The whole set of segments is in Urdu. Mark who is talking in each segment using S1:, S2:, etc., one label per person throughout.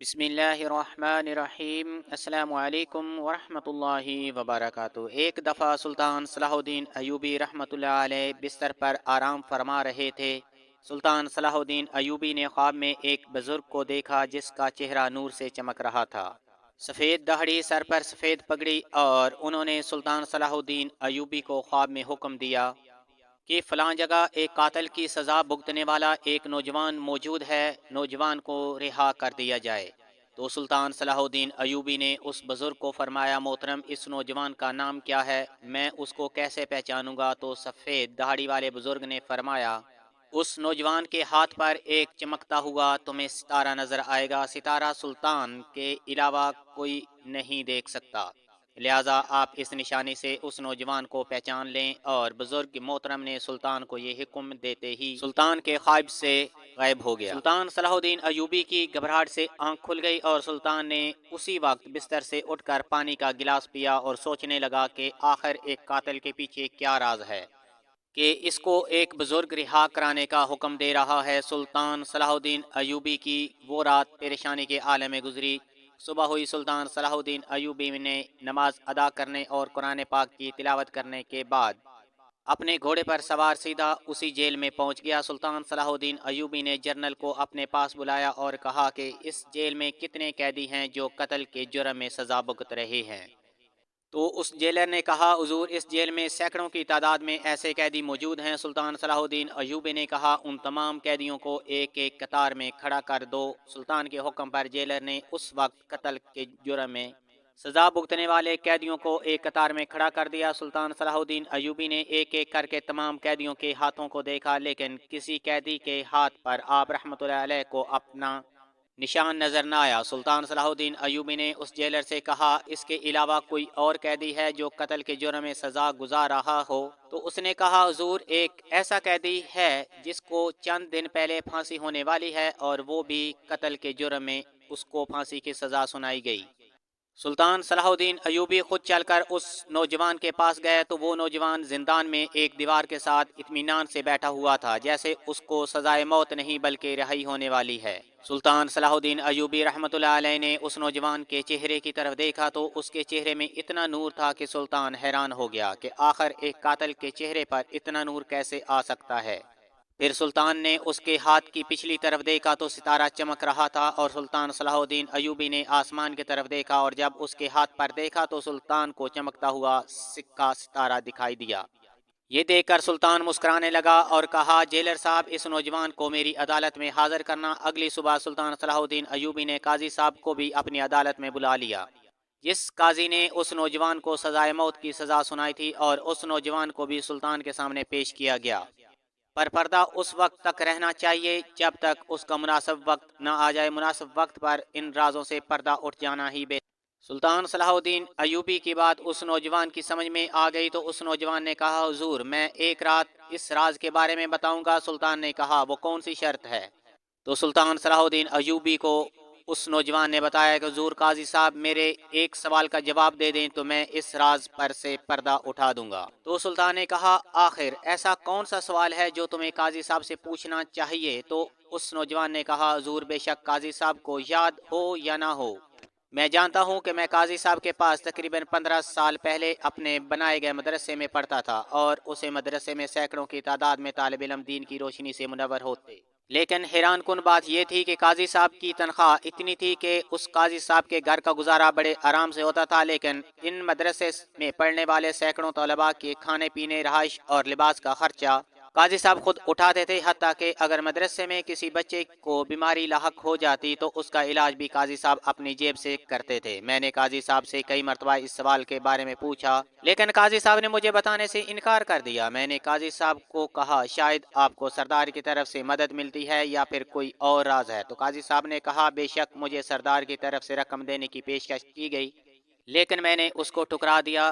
S1: بسم اللہ الرحمن الرحیم۔ السلام علیکم ورحمۃ اللہ وبرکاتہ۔ ایک دفعہ سلطان صلاح الدین ایوبی رحمۃ اللہ علیہ بستر پر آرام فرما رہے تھے۔ سلطان صلاح الدین ایوبی نے خواب میں ایک بزرگ کو دیکھا جس کا چہرہ نور سے چمک رہا تھا، سفید داڑھی، سر پر سفید پگڑی، اور انہوں نے سلطان صلاح الدین ایوبی کو خواب میں حکم دیا کہ فلاں جگہ ایک قاتل کی سزا بھگتنے والا ایک نوجوان موجود ہے، نوجوان کو رہا کر دیا جائے۔ تو سلطان صلاح الدین ایوبی نے اس بزرگ کو فرمایا، محترم اس نوجوان کا نام کیا ہے؟ میں اس کو کیسے پہچانوں گا؟ تو سفید داڑھی والے بزرگ نے فرمایا، اس نوجوان کے ہاتھ پر ایک چمکتا ہوا تمہیں ستارہ نظر آئے گا، ستارہ سلطان کے علاوہ کوئی نہیں دیکھ سکتا، لہٰذا آپ اس نشانی سے اس نوجوان کو پہچان لیں۔ اور بزرگ محترم نے سلطان کو یہ حکم دیتے ہی سلطان کے خواب سے غائب ہو گیا۔ سلطان صلاح الدین ایوبی کی گھبراہٹ سے آنکھ کھل گئی اور سلطان نے اسی وقت بستر سے اٹھ کر پانی کا گلاس پیا اور سوچنے لگا کہ آخر ایک قاتل کے پیچھے کیا راز ہے کہ اس کو ایک بزرگ رہا کرانے کا حکم دے رہا ہے۔ سلطان صلاح الدین ایوبی کی وہ رات پریشانی کے عالم میں گزری۔ صبح ہوئی، سلطان صلاح الدین ایوبی نے نماز ادا کرنے اور قرآن پاک کی تلاوت کرنے کے بعد اپنے گھوڑے پر سوار سیدھا اسی جیل میں پہنچ گیا۔ سلطان صلاح الدین ایوبی نے جنرل کو اپنے پاس بلایا اور کہا کہ اس جیل میں کتنے قیدی ہیں جو قتل کے جرم میں سزا بھگت رہے ہیں؟ تو اس جیلر نے کہا، حضور اس جیل میں سینکڑوں کی تعداد میں ایسے قیدی موجود ہیں۔ سلطان صلاح الدین ایوبی نے کہا، ان تمام قیدیوں کو ایک ایک قطار میں کھڑا کر دو۔ سلطان کے حکم پر جیلر نے اس وقت قتل کے جرم میں سزا بھگتنے والے قیدیوں کو ایک قطار میں کھڑا کر دیا۔ سلطان صلاح الدین ایوبی نے ایک ایک کر کے تمام قیدیوں کے ہاتھوں کو دیکھا، لیکن کسی قیدی کے ہاتھ پر آپ رحمۃ اللہ علیہ کو اپنا نشان نظر نہ آیا۔ سلطان صلاح الدین ایوبی نے اس جیلر سے کہا، اس کے علاوہ کوئی اور قیدی ہے جو قتل کے جرم میں سزا گزار رہا ہو؟ تو اس نے کہا، حضور ایک ایسا قیدی ہے جس کو چند دن پہلے پھانسی ہونے والی ہے اور وہ بھی قتل کے جرم میں اس کو پھانسی کی سزا سنائی گئی۔ سلطان صلاح الدین ایوبی خود چل کر اس نوجوان کے پاس گئے تو وہ نوجوان زندان میں ایک دیوار کے ساتھ اطمینان سے بیٹھا ہوا تھا، جیسے اس کو سزائے موت نہیں بلکہ رہائی ہونے والی ہے۔ سلطان صلاح الدین ایوبی رحمۃ اللہ علیہ نے اس نوجوان کے چہرے کی طرف دیکھا تو اس کے چہرے میں اتنا نور تھا کہ سلطان حیران ہو گیا کہ آخر ایک قاتل کے چہرے پر اتنا نور کیسے آ سکتا ہے۔ پھر سلطان نے اس کے ہاتھ کی پچھلی طرف دیکھا تو ستارہ چمک رہا تھا، اور سلطان صلاح الدین ایوبی نے آسمان کی طرف دیکھا اور جب اس کے ہاتھ پر دیکھا تو سلطان کو چمکتا ہوا سکہ ستارہ دکھائی دیا۔ یہ دیکھ کر سلطان مسکرانے لگا اور کہا، جیلر صاحب اس نوجوان کو میری عدالت میں حاضر کرنا۔ اگلی صبح سلطان صلاح الدین ایوبی نے قاضی صاحب کو بھی اپنی عدالت میں بلا لیا۔ جس قاضی نے اس نوجوان کو سزائے موت کی سزا سنائی تھی، اور اس نوجوان کو بھی سلطان کے سامنے پیش کیا گیا۔ پر پردہ اس وقت تک رہنا چاہیے جب تک اس کا مناسب وقت نہ آ جائے، مناسب وقت پر ان رازوں سے پردہ اٹھ جانا ہی بہتر۔ سلطان صلاح الدین ایوبی کی بات اس نوجوان کی سمجھ میں آ گئی تو اس نوجوان نے کہا، حضور میں ایک رات اس راز کے بارے میں بتاؤں گا۔ سلطان نے کہا، وہ کون سی شرط ہے؟ تو سلطان صلاح الدین ایوبی کو اس نوجوان نے بتایا کہ حضور قاضی صاحب میرے ایک سوال کا جواب دے دیں تو میں اس راز پر سے پردہ اٹھا دوں گا۔ تو سلطان نے کہا، آخر ایسا کون سا سوال ہے جو تمہیں قاضی صاحب سے پوچھنا چاہیے؟ تو اس نوجوان نے کہا، حضور بے شک قاضی صاحب کو یاد ہو یا نہ ہو، میں جانتا ہوں کہ میں قاضی صاحب کے پاس تقریباً 15 سال پہلے اپنے بنائے گئے مدرسے میں پڑھتا تھا، اور اسے مدرسے میں سینکڑوں کی تعداد میں طالب علم دین کی روشنی سے منور ہوتے، لیکن حیران کن بات یہ تھی کہ قاضی صاحب کی تنخواہ اتنی تھی کہ اس قاضی صاحب کے گھر کا گزارا بڑے آرام سے ہوتا تھا، لیکن ان مدرسے میں پڑھنے والے سینکڑوں طلباء کے کھانے پینے، رہائش اور لباس کا خرچہ قاضی صاحب خود اٹھاتے تھے، حتیٰ کہ اگر مدرسے میں کسی بچے کو بیماری لاحق ہو جاتی تو اس کا علاج بھی قاضی صاحب اپنی جیب سے کرتے تھے۔ میں نے قاضی صاحب سے کئی مرتبہ اس سوال کے بارے میں پوچھا، لیکن قاضی صاحب نے مجھے بتانے سے انکار کر دیا۔ میں نے قاضی صاحب کو کہا، شاید آپ کو سردار کی طرف سے مدد ملتی ہے یا پھر کوئی اور راز ہے؟ تو قاضی صاحب نے کہا، بے شک مجھے سردار کی طرف سے رقم دینے کی پیشکش کی گئی، لیکن میں نے اس کو ٹھکرا دیا،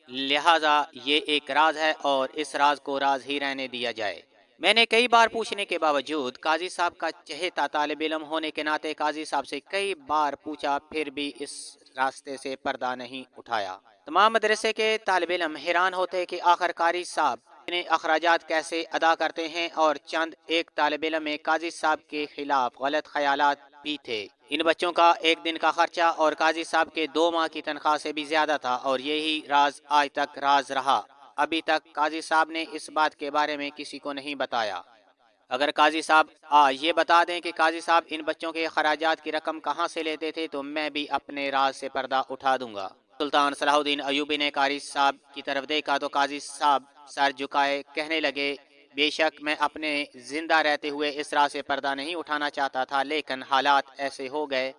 S1: لہٰذا یہ ایک راز ہے اور اس راز کو راز ہی رہنے دیا جائے۔ میں نے کئی بار پوچھنے کے باوجود قاضی صاحب کا چہیتا طالب علم ہونے کے ناطے قاضی صاحب سے کئی بار پوچھا، پھر بھی اس راستے سے پردہ نہیں اٹھایا۔ تمام مدرسے کے طالب علم حیران ہوتے کہ آخر قاری صاحب اپنے اخراجات کیسے ادا کرتے ہیں، اور چند ایک طالب علم میں قاضی صاحب کے خلاف غلط خیالات بھی تھے۔ ان بچوں کا ایک دن کا خرچہ اور قاضی صاحب کے 2 ماہ کی تنخواہ سے بھی زیادہ تھا، اور یہی راز آج تک راز رہا۔ ابھی تک قاضی صاحب نے اس بات کے بارے میں کسی کو نہیں بتایا۔ اگر قاضی صاحب یہ بتا دیں کہ قاضی صاحب ان بچوں کے خراجات کی رقم کہاں سے لیتے تھے تو میں بھی اپنے راز سے پردہ اٹھا دوں گا۔ سلطان صلاح الدین ایوبی نے قاری صاحب کی طرف دیکھا تو قاضی صاحب سر جھکائے کہنے لگے، بے شک میں اپنے زندہ رہتے ہوئے اس راز سے پردہ نہیں اٹھانا چاہتا تھا، لیکن حالات ایسے ہو گئے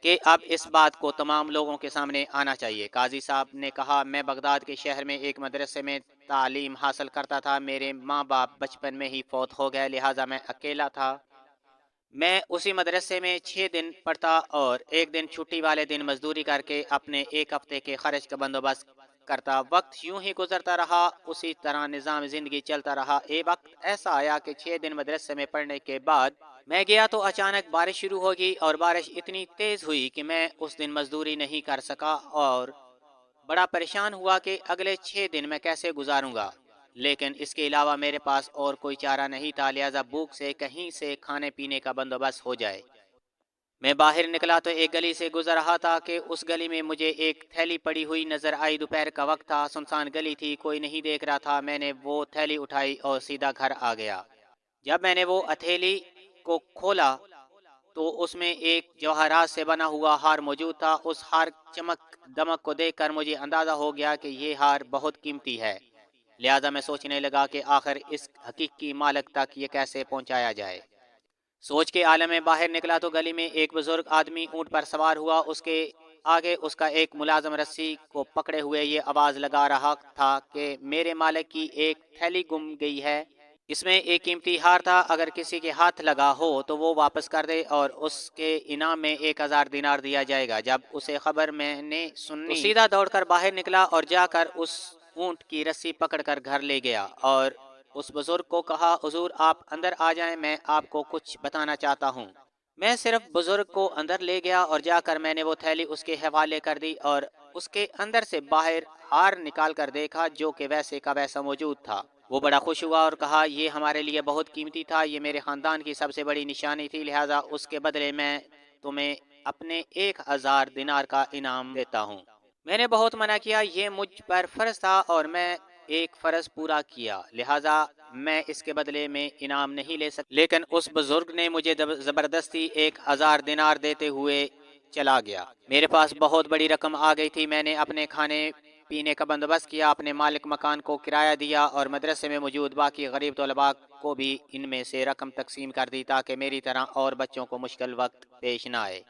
S1: کہ اب اس بات کو تمام لوگوں کے سامنے آنا چاہیے۔ قاضی صاحب نے کہا، میں بغداد کے شہر میں ایک مدرسے میں تعلیم حاصل کرتا تھا۔ میرے ماں باپ بچپن میں ہی فوت ہو گئے، لہٰذا میں اکیلا تھا۔ میں اسی مدرسے میں 6 دن پڑھتا اور ایک دن چھٹی والے دن مزدوری کر کے اپنے ایک ہفتے کے خرچ کا بندوبست کرتا۔ وقت یوں ہی گزرتا رہا، اسی طرح نظام زندگی چلتا رہا۔ ایک وقت ایسا آیا کہ 6 دن مدرسے میں پڑھنے کے بعد میں گیا تو اچانک بارش شروع ہو گئی، اور بارش اتنی تیز ہوئی کہ میں اس دن مزدوری نہیں کر سکا اور بڑا پریشان ہوا کہ اگلے 6 دن میں کیسے گزاروں گا۔ لیکن اس کے علاوہ میرے پاس اور کوئی چارہ نہیں تھا، لہٰذا بھوک سے کہیں سے کھانے پینے کا بندوبست ہو جائے۔ میں باہر نکلا تو ایک گلی سے گزر رہا تھا کہ اس گلی میں مجھے ایک تھیلی پڑی ہوئی نظر آئی۔ دوپہر کا وقت تھا، سنسان گلی تھی، کوئی نہیں دیکھ رہا تھا۔ میں نے وہ تھیلی اٹھائی اور سیدھا گھر آ گیا۔ جب میں نے وہ ہتھیلی کو کھولا تو اس میں ایک جواہرات سے بنا ہوا ہار موجود تھا۔ اس ہار چمک دمک کو دیکھ کر مجھے اندازہ ہو گیا کہ یہ ہار بہت قیمتی ہے، لہٰذا میں سوچنے لگا کہ آخر اس حقیقی مالک تک یہ کیسے پہنچایا جائے۔ سوچ کے عالم میں باہر نکلا تو گلی میں ایک بزرگ آدمی اونٹ پر سوار ہوا۔ اس کے آگے اس کا ایک ملازم رسی کو پکڑے ہوئے یہ آواز لگا رہا تھا کہ میرے مالک کی ایک تھیلی گم گئی ہے، اس میں ایک قیمتی ہار تھا، اگر کسی کے ہاتھ لگا ہو تو وہ واپس کر دے اور اس کے انعام میں 1000 دینار دیا جائے گا۔ جب اسے خبر میں نے سنی تو سیدھا دوڑ کر باہر نکلا اور جا کر اس اونٹ کی رسی پکڑ کر گھر لے گیا اور اس بزرگ کو کہا، حضور آپ اندر آ جائیں، میں آپ کو کچھ بتانا چاہتا ہوں۔ میں صرف بزرگ کو اندر لے گیا اور جا کر میں نے وہ تھیلی اس کے حوالے کر دی اور اس کے اندر سے باہر ہار نکال کر دیکھا جو کہ ویسے کا ویسا موجود تھا۔ وہ بڑا خوش ہوا اور کہا، یہ ہمارے لیے بہت قیمتی تھا، یہ میرے خاندان کی سب سے بڑی نشانی تھی، لہٰذا اس کے بدلے میں تمہیں اپنے 1000 دینار کا انعام دیتا ہوں۔ میں نے بہت منع کیا، یہ مجھ پر فرض تھا اور میں ایک فرض پورا کیا، لہٰذا میں اس کے بدلے میں انعام نہیں لے سکتا، لیکن اس بزرگ نے مجھے زبردستی 1000 دینار دیتے ہوئے چلا گیا۔ میرے پاس بہت بڑی رقم آ گئی تھی، میں نے اپنے کھانے پینے کا بندوبست کیا، اپنے مالک مکان کو کرایہ دیا اور مدرسے میں موجود باقی غریب طلباء کو بھی ان میں سے رقم تقسیم کر دی تاکہ میری طرح اور بچوں کو مشکل وقت پیش نہ آئے۔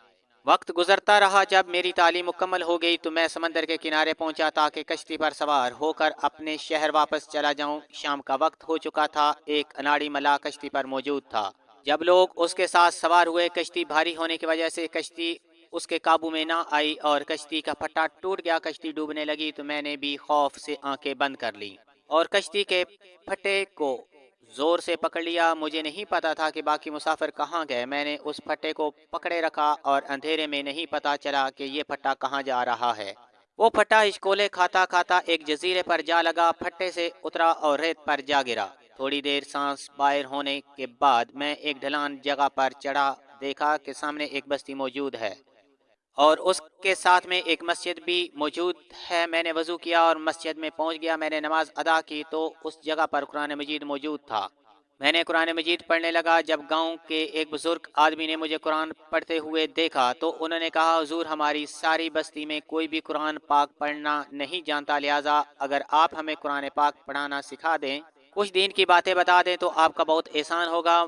S1: وقت گزرتا رہا، جب میری تعلیم مکمل ہو گئی تو میں سمندر کے کنارے پہنچا تاکہ کشتی پر سوار ہو کر اپنے شہر واپس چلا جاؤں۔ شام کا وقت ہو چکا تھا، ایک اناڑی ملا کشتی پر موجود تھا۔ جب لوگ اس کے ساتھ سوار ہوئے، کشتی بھاری ہونے کی وجہ سے کشتی اس کے قابو میں نہ آئی اور کشتی کا پھٹا ٹوٹ گیا، کشتی ڈوبنے لگی تو میں نے بھی خوف سے آنکھیں بند کر لی اور کشتی کے پھٹے کو زور سے پکڑ لیا۔ مجھے نہیں پتا تھا کہ باقی مسافر کہاں گئے۔ میں نے اس پھٹے کو پکڑے رکھا اور اندھیرے میں نہیں پتا چلا کہ یہ پھٹا کہاں جا رہا ہے۔ وہ پھٹا اشکولے کھاتا کھاتا ایک جزیرے پر جا لگا، پھٹے سے اترا اور ریت پر جا گرا۔ تھوڑی دیر سانس باہر ہونے کے بعد میں ایک ڈھلان جگہ پر چڑھا، دیکھا کہ سامنے ایک بستی موجود ہے اور اس کے ساتھ میں ایک مسجد بھی موجود ہے۔ میں نے وضو کیا اور مسجد میں پہنچ گیا۔ میں نے نماز ادا کی تو اس جگہ پر قرآن مجید موجود تھا۔ میں نے قرآن مجید پڑھنے لگا۔ جب گاؤں کے ایک بزرگ آدمی نے مجھے قرآن پڑھتے ہوئے دیکھا تو انہوں نے کہا، حضور ہماری ساری بستی میں کوئی بھی قرآن پاک پڑھنا نہیں جانتا، لہٰذا اگر آپ ہمیں قرآن پاک پڑھانا سکھا دیں، کچھ دین کی باتیں بتا دیں تو آپ کا بہت احسان ہوگا۔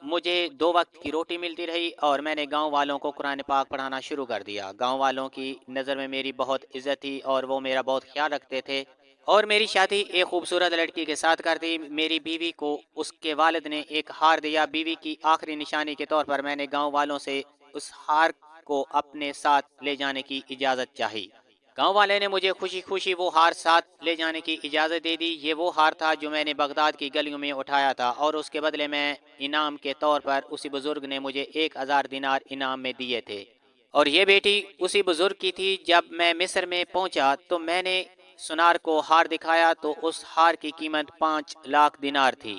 S1: مجھے 2 وقت کی روٹی ملتی رہی اور میں نے گاؤں والوں کو قرآن پاک پڑھانا شروع کر دیا۔ گاؤں والوں کی نظر میں میری بہت عزت تھی اور وہ میرا بہت خیال رکھتے تھے اور میری شادی ایک خوبصورت لڑکی کے ساتھ کر دی۔ میری بیوی کو اس کے والد نے ایک ہار دیا۔ بیوی کی آخری نشانی کے طور پر میں نے گاؤں والوں سے اس ہار کو اپنے ساتھ لے جانے کی اجازت چاہی۔ گاؤں والے نے مجھے خوشی خوشی وہ ہار ساتھ لے جانے کی اجازت دے دی۔ یہ وہ ہار تھا جو میں نے بغداد کی گلیوں میں اٹھایا تھا اور اس کے بدلے میں انعام کے طور پر اسی بزرگ نے مجھے 1000 دینار انعام میں دیے تھے، اور یہ بیٹی اسی بزرگ کی تھی۔ جب میں مصر میں پہنچا تو میں نے سنار کو ہار دکھایا تو اس ہار کی قیمت 5 لاکھ دینار تھی۔